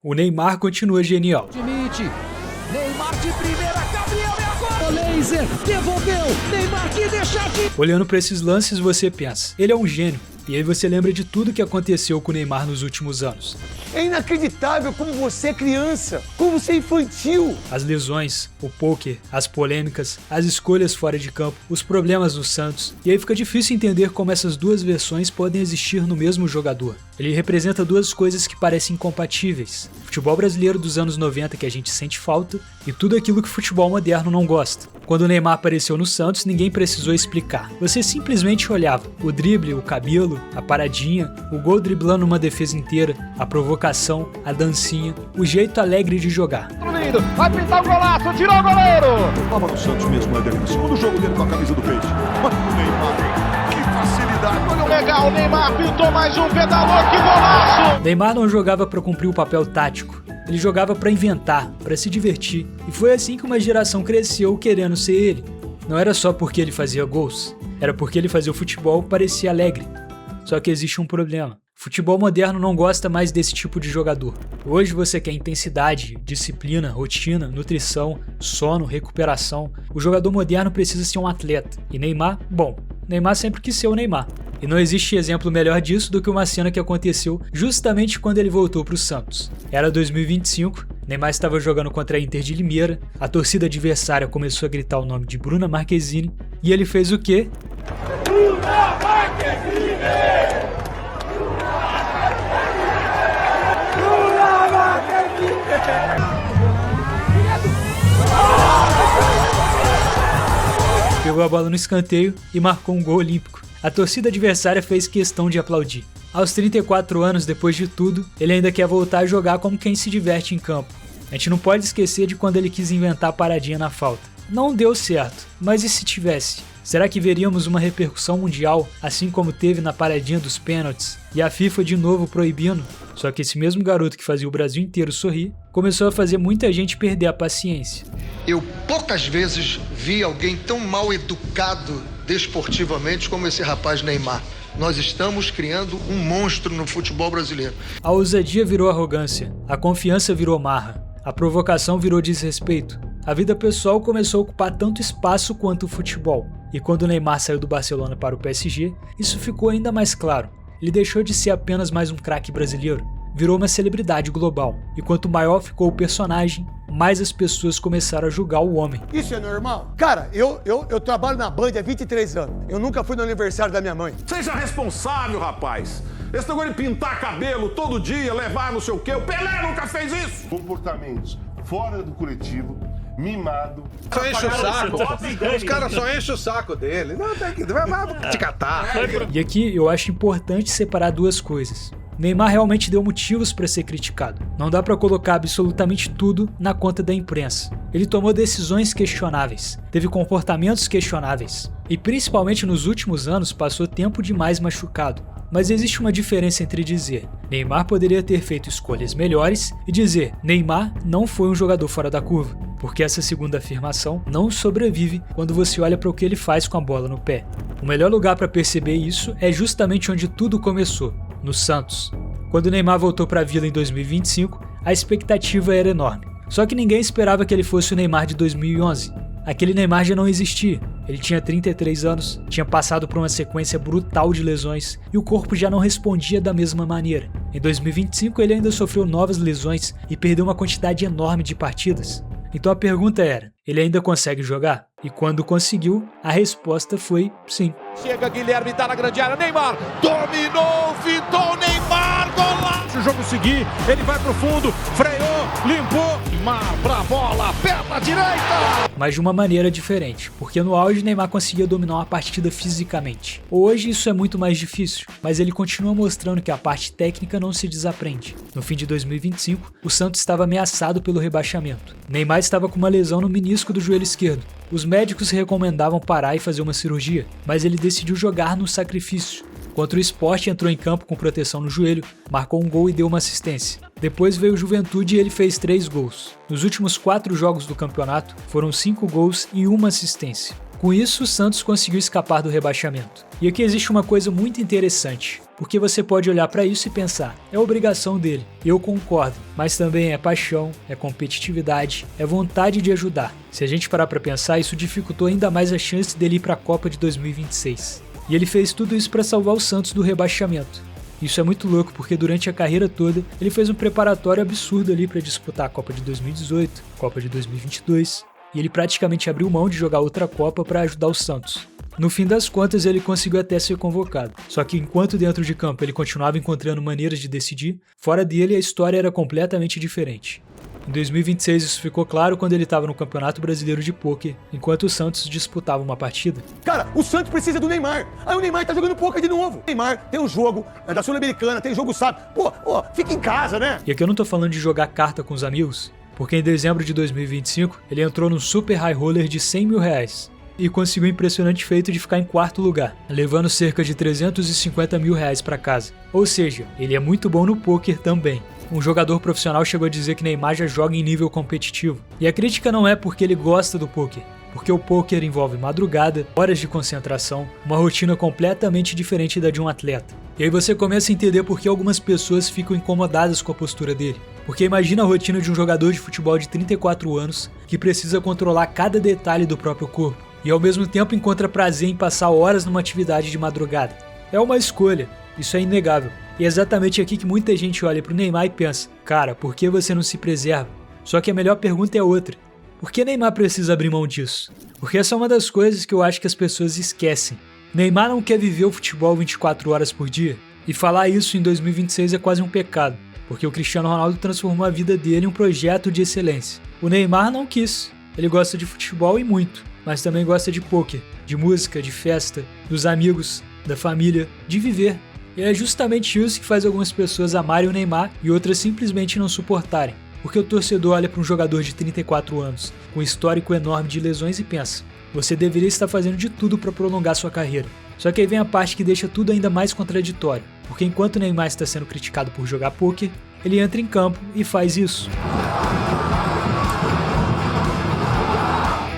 o Neymar continua genial. Neymar de primeira, Gabriel e agora! O laser, devolveu, Neymar que deixa aqui! Olhando para esses lances você pensa, ele é um gênio. E aí você lembra de tudo que aconteceu com o Neymar nos últimos anos. É inacreditável como você é criança, como você é infantil. As lesões, o pôquer, as polêmicas, as escolhas fora de campo, os problemas no Santos. E aí fica difícil entender como essas duas versões podem existir no mesmo jogador. Ele representa duas coisas que parecem incompatíveis. O futebol brasileiro dos anos 90 que a gente sente falta e tudo aquilo que o futebol moderno não gosta. Quando o Neymar apareceu no Santos, ninguém precisou explicar. Você simplesmente olhava. O drible, o cabelo, a paradinha, o gol driblando uma defesa inteira, a provocação, a dancinha, o jeito alegre de jogar. Lindo, vai pintar o golaço, tirou o goleiro! Tava no Santos mesmo, né, Dele? Segundo jogo dele com a camisa do Peixe. O Neymar, que facilidade! Olha o legal, o Neymar pintou mais um, pedalou, que golaço! Neymar não jogava para cumprir o papel tático. Ele jogava para inventar, para se divertir. E foi assim que uma geração cresceu querendo ser ele. Não era só porque ele fazia gols, era porque ele fazia o futebol parecer alegre. Só que existe um problema. O futebol moderno não gosta mais desse tipo de jogador. Hoje você quer intensidade, disciplina, rotina, nutrição, sono, recuperação. O jogador moderno precisa ser um atleta. E Neymar, bom, Neymar sempre quis ser o Neymar. E não existe exemplo melhor disso do que uma cena que aconteceu justamente quando ele voltou para o Santos. Era 2025, Neymar estava jogando contra a Inter de Limeira, a torcida adversária começou a gritar o nome de Bruna Marquezine, e ele fez o quê? Bruna Marquezine! Bruna Marquezine! Pegou a bola no escanteio e marcou um gol olímpico. A torcida adversária fez questão de aplaudir. Aos 34 anos, depois de tudo, ele ainda quer voltar a jogar como quem se diverte em campo. A gente não pode esquecer de quando ele quis inventar a paradinha na falta. Não deu certo, mas e se tivesse? Será que veríamos uma repercussão mundial, assim como teve na paradinha dos pênaltis, e a FIFA de novo proibindo? Só que esse mesmo garoto que fazia o Brasil inteiro sorrir, começou a fazer muita gente perder a paciência. Eu poucas vezes vi alguém tão mal educado desportivamente como esse rapaz Neymar. Nós estamos criando um monstro no futebol brasileiro. A ousadia virou arrogância, a confiança virou marra, a provocação virou desrespeito. A vida pessoal começou a ocupar tanto espaço quanto o futebol. E quando o Neymar saiu do Barcelona para o PSG, isso ficou ainda mais claro. Ele deixou de ser apenas mais um craque brasileiro, virou uma celebridade global. E quanto maior ficou o personagem, mais as pessoas começaram a julgar o homem. Isso é normal? Cara, eu trabalho na Band há 23 anos. Eu nunca fui no aniversário da minha mãe. Seja responsável, rapaz. Esse negócio de pintar cabelo todo dia, levar não sei o quê. O Pelé nunca fez isso. Comportamentos fora do coletivo, mimado. Só enche o saco. Os caras só enchem o saco dele. Não, tem que... Vai te catar. E aqui eu acho importante separar duas coisas. Neymar realmente deu motivos para ser criticado. Não dá para colocar absolutamente tudo na conta da imprensa. Ele tomou decisões questionáveis, teve comportamentos questionáveis e principalmente nos últimos anos passou tempo demais machucado. Mas existe uma diferença entre dizer Neymar poderia ter feito escolhas melhores e dizer Neymar não foi um jogador fora da curva, porque essa segunda afirmação não sobrevive quando você olha para o que ele faz com a bola no pé. O melhor lugar para perceber isso é justamente onde tudo começou, no Santos. Quando o Neymar voltou para a Vila em 2025, a expectativa era enorme. Só que ninguém esperava que ele fosse o Neymar de 2011. Aquele Neymar já não existia. Ele tinha 33 anos, tinha passado por uma sequência brutal de lesões e o corpo já não respondia da mesma maneira. Em 2025 ele ainda sofreu novas lesões e perdeu uma quantidade enorme de partidas. Então a pergunta era, ele ainda consegue jogar? E quando conseguiu, a resposta foi sim. Chega Guilherme, tá na grande área, Neymar dominou, fintou, Neymar, golaço! Se o jogo seguir, ele vai pro fundo, freou, limpou, Neymar pra bola, perna direita! Mas de uma maneira diferente, porque no auge Neymar conseguia dominar uma partida fisicamente. Hoje isso é muito mais difícil, mas ele continua mostrando que a parte técnica não se desaprende. No fim de 2025, o Santos estava ameaçado pelo rebaixamento. Neymar estava com uma lesão no menisco do joelho esquerdo. Os médicos recomendavam parar e fazer uma cirurgia, mas ele decidiu jogar no sacrifício. Contra o Sport, entrou em campo com proteção no joelho, marcou um gol e deu uma assistência. Depois veio o Juventude e ele fez 3 gols. Nos últimos 4 jogos do campeonato, foram 5 gols e 1 assistência. Com Com isso, o Santos conseguiu escapar do rebaixamento. E aqui existe uma coisa muito interessante, porque você pode olhar para isso e pensar, é obrigação dele, eu concordo, mas também é paixão, é competitividade, é vontade de ajudar. Se a gente parar para pensar, isso dificultou ainda mais a chance dele ir para a Copa de 2026. E ele fez tudo isso para salvar o Santos do rebaixamento. Isso é muito louco, porque durante a carreira toda, ele fez um preparatório absurdo ali para disputar a Copa de 2018, Copa de 2022, e ele praticamente abriu mão de jogar outra Copa para ajudar o Santos. No fim das contas, ele conseguiu até ser convocado. Só que enquanto dentro de campo ele continuava encontrando maneiras de decidir, fora dele a história era completamente diferente. Em 2026 isso ficou claro quando ele estava no Campeonato Brasileiro de Pôquer, enquanto o Santos disputava uma partida. Cara, o Santos precisa do Neymar. Aí o Neymar tá jogando pôquer de novo. O Neymar tem um jogo da Sul-Americana, tem jogo sábado. Pô, fica em casa, né? E aqui eu não tô falando de jogar carta com os amigos, porque em dezembro de 2025 ele entrou num super high roller de 100 mil reais e conseguiu o impressionante feito de ficar em quarto lugar, levando cerca de 350 mil reais para casa. Ou seja, ele é muito bom no pôquer também. Um jogador profissional chegou a dizer que Neymar já joga em nível competitivo. E a crítica não é porque ele gosta do pôquer, porque o pôquer envolve madrugada, horas de concentração, uma rotina completamente diferente da de um atleta. E aí você começa a entender por que algumas pessoas ficam incomodadas com a postura dele. Porque imagina a rotina de um jogador de futebol de 34 anos que precisa controlar cada detalhe do próprio corpo e ao mesmo tempo encontra prazer em passar horas numa atividade de madrugada. É uma escolha, isso é inegável. E é exatamente aqui que muita gente olha pro Neymar e pensa, cara, por que você não se preserva? Só que a melhor pergunta é outra. Por que Neymar precisa abrir mão disso? Porque essa é uma das coisas que eu acho que as pessoas esquecem. Neymar não quer viver o futebol 24 horas por dia? E falar isso em 2026 é quase um pecado, porque o Cristiano Ronaldo transformou a vida dele em um projeto de excelência. O Neymar não quis. Ele gosta de futebol e muito, mas também gosta de pôquer, de música, de festa, dos amigos, da família, de viver. E é justamente isso que faz algumas pessoas amarem o Neymar e outras simplesmente não suportarem. Porque o torcedor olha para um jogador de 34 anos, com um histórico enorme de lesões e pensa, você deveria estar fazendo de tudo para prolongar sua carreira. Só que aí vem a parte que deixa tudo ainda mais contraditório, porque enquanto o Neymar está sendo criticado por jogar pôquer, ele entra em campo e faz isso.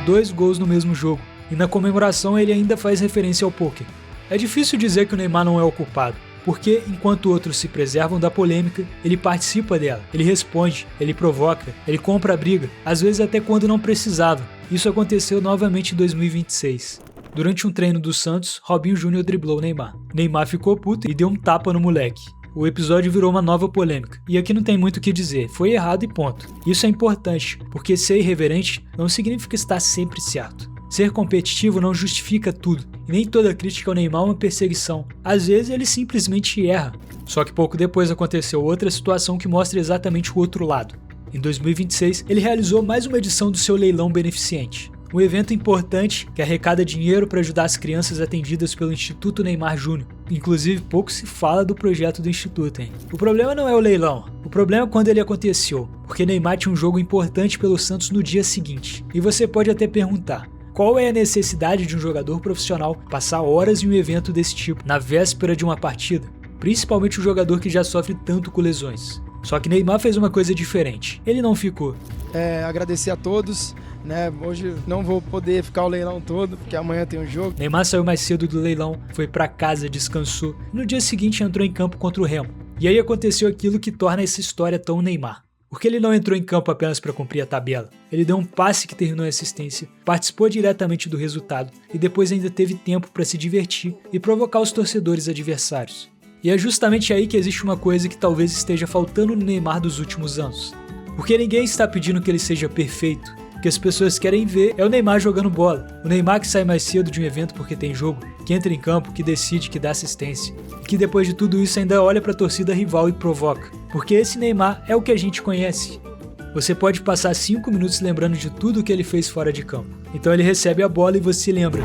2 gols no mesmo jogo, e na comemoração ele ainda faz referência ao pôquer. É difícil dizer que o Neymar não é o culpado, porque enquanto outros se preservam da polêmica, ele participa dela, ele responde, ele provoca, ele compra a briga, às vezes até quando não precisava. Isso aconteceu novamente em 2026. Durante um treino do Santos, Robinho Júnior driblou o Neymar. Neymar ficou puto e deu um tapa no moleque. O episódio virou uma nova polêmica, e aqui não tem muito o que dizer, foi errado e ponto. Isso é importante, porque ser irreverente não significa estar sempre certo. Ser competitivo não justifica tudo, e nem toda crítica ao Neymar é uma perseguição. Às vezes ele simplesmente erra. Só que pouco depois aconteceu outra situação que mostra exatamente o outro lado. Em 2026, ele realizou mais uma edição do seu leilão beneficente. Um evento importante que arrecada dinheiro para ajudar as crianças atendidas pelo Instituto Neymar Júnior. Inclusive, pouco se fala do projeto do Instituto, hein? O problema não é o leilão, o problema é quando ele aconteceu, porque Neymar tinha um jogo importante pelo Santos no dia seguinte. E você pode até perguntar, qual é a necessidade de um jogador profissional passar horas em um evento desse tipo, na véspera de uma partida? Principalmente um jogador que já sofre tanto com lesões. Só que Neymar fez uma coisa diferente, ele não ficou. Agradecer a todos. Hoje não vou poder ficar o leilão todo, porque amanhã tem um jogo. Neymar saiu mais cedo do leilão, foi pra casa, descansou. No dia seguinte entrou em campo contra o Remo. E aí aconteceu aquilo que torna essa história tão Neymar. Porque ele não entrou em campo apenas para cumprir a tabela. Ele deu um passe que terminou a assistência, participou diretamente do resultado e depois ainda teve tempo para se divertir e provocar os torcedores adversários. E é justamente aí que existe uma coisa que talvez esteja faltando no Neymar dos últimos anos. Porque ninguém está pedindo que ele seja perfeito. O que as pessoas querem ver é o Neymar jogando bola. O Neymar que sai mais cedo de um evento porque tem jogo, que entra em campo, que decide, que dá assistência. E que depois de tudo isso ainda olha para a torcida rival e provoca. Porque esse Neymar é o que a gente conhece. Você pode passar 5 minutos lembrando de tudo o que ele fez fora de campo. Então ele recebe a bola e você lembra.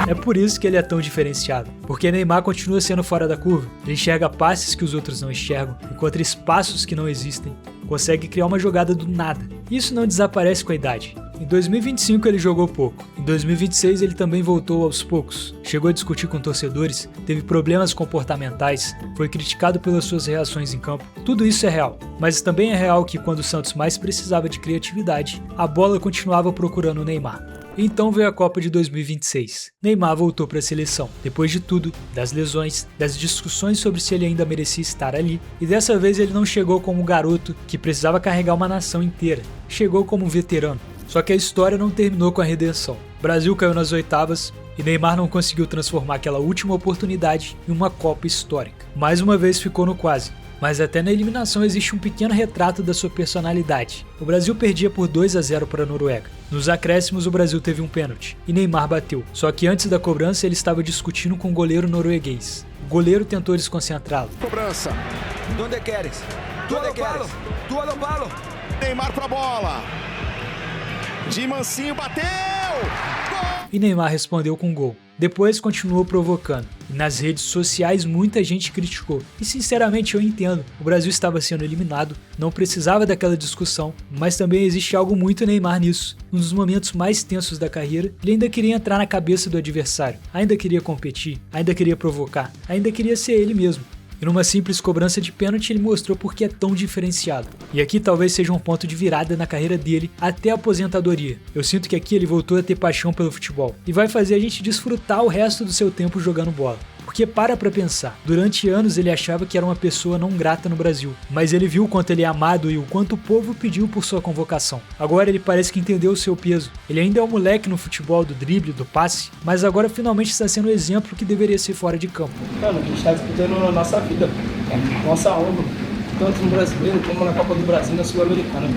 É por isso que ele é tão diferenciado, porque Neymar continua sendo fora da curva, ele enxerga passes que os outros não enxergam, encontra espaços que não existem, consegue criar uma jogada do nada. Isso não desaparece com a idade, Em 2025 ele jogou pouco. Em 2026 ele também voltou aos poucos. Chegou a discutir com torcedores, teve problemas comportamentais, foi criticado pelas suas reações em campo. Tudo isso é real. Mas também é real que quando o Santos mais precisava de criatividade, a bola continuava procurando o Neymar. Então veio a Copa de 2026. Neymar voltou para a seleção. Depois de tudo, das lesões, das discussões sobre se ele ainda merecia estar ali, e dessa vez ele não chegou como um garoto que precisava carregar uma nação inteira. Chegou como um veterano. Só que a história não terminou com a redenção. O Brasil caiu nas oitavas e Neymar não conseguiu transformar aquela última oportunidade em uma Copa histórica. Mais uma vez ficou no quase. Mas até na eliminação existe um pequeno retrato da sua personalidade. O Brasil perdia por 2-0 para a Noruega. Nos acréscimos o Brasil teve um pênalti e Neymar bateu. Só que antes da cobrança ele estava discutindo com o goleiro norueguês. O goleiro tentou desconcentrá-lo. Cobrança. Donde queres? Donde queres? Tu a palo. Neymar pra bola. De mansinho bateu. Gol! E Neymar respondeu com gol. Depois continuou provocando. E nas redes sociais muita gente criticou. E sinceramente eu entendo. O Brasil estava sendo eliminado, não precisava daquela discussão, mas também existe algo muito Neymar nisso. Num dos momentos mais tensos da carreira, ele ainda queria entrar na cabeça do adversário, ainda queria competir, ainda queria provocar, ainda queria ser ele mesmo. E numa simples cobrança de pênalti ele mostrou por que é tão diferenciado. E aqui talvez seja um ponto de virada na carreira dele até a aposentadoria. Eu sinto que aqui ele voltou a ter paixão pelo futebol e vai fazer a gente desfrutar o resto do seu tempo jogando bola. Porque para pensar, durante anos ele achava que era uma pessoa não grata no Brasil, mas ele viu o quanto ele é amado e o quanto o povo pediu por sua convocação. Agora ele parece que entendeu o seu peso. Ele ainda é um moleque no futebol, do drible, do passe, mas agora finalmente está sendo o exemplo que deveria ser fora de campo. Mano, a gente tá disputando a nossa vida, nossa honra, tanto no brasileiro como na Copa do Brasil e na Sul-Americana.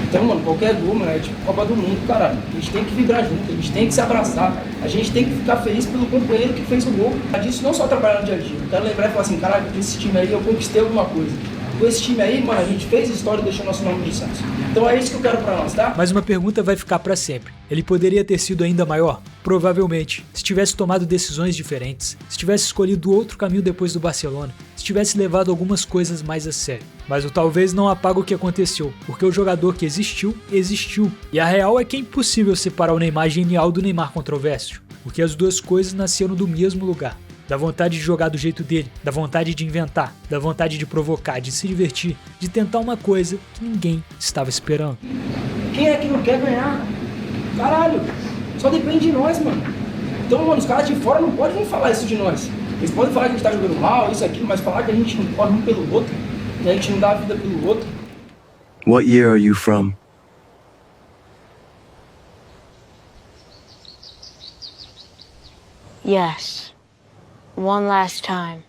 Então, mano, qualquer gol, mano, é tipo Copa do Mundo, caralho. A gente tem que vibrar junto, a gente tem que se abraçar, a gente tem que ficar feliz pelo companheiro que fez o gol. A gente não só trabalhar no dia a dia, eu quero lembrar e falar assim, caralho, com esse time aí eu conquistei alguma coisa. Com esse time aí, mano, a gente fez história e deixou nosso nome no Santos. Então é isso que eu quero pra nós, tá? Mas uma pergunta vai ficar pra sempre. Ele poderia ter sido ainda maior? Provavelmente. Se tivesse tomado decisões diferentes, se tivesse escolhido outro caminho depois do Barcelona, se tivesse levado algumas coisas mais a sério. Mas o talvez não apaga o que aconteceu, porque o jogador que existiu, existiu. E a real é que é impossível separar o Neymar genial do Neymar controverso, porque as duas coisas nasceram do mesmo lugar. Da vontade de jogar do jeito dele, da vontade de inventar, da vontade de provocar, de se divertir, de tentar uma coisa que ninguém estava esperando. Quem é que não quer ganhar? Caralho, só depende de nós, mano. Então, mano, os caras de fora não podem nem falar isso de nós. Eles podem falar que a gente tá jogando mal, isso, aquilo, mas falar que a gente não corre um pelo outro, que a gente não dá a vida pelo outro. What year are you from? Yes. One last time.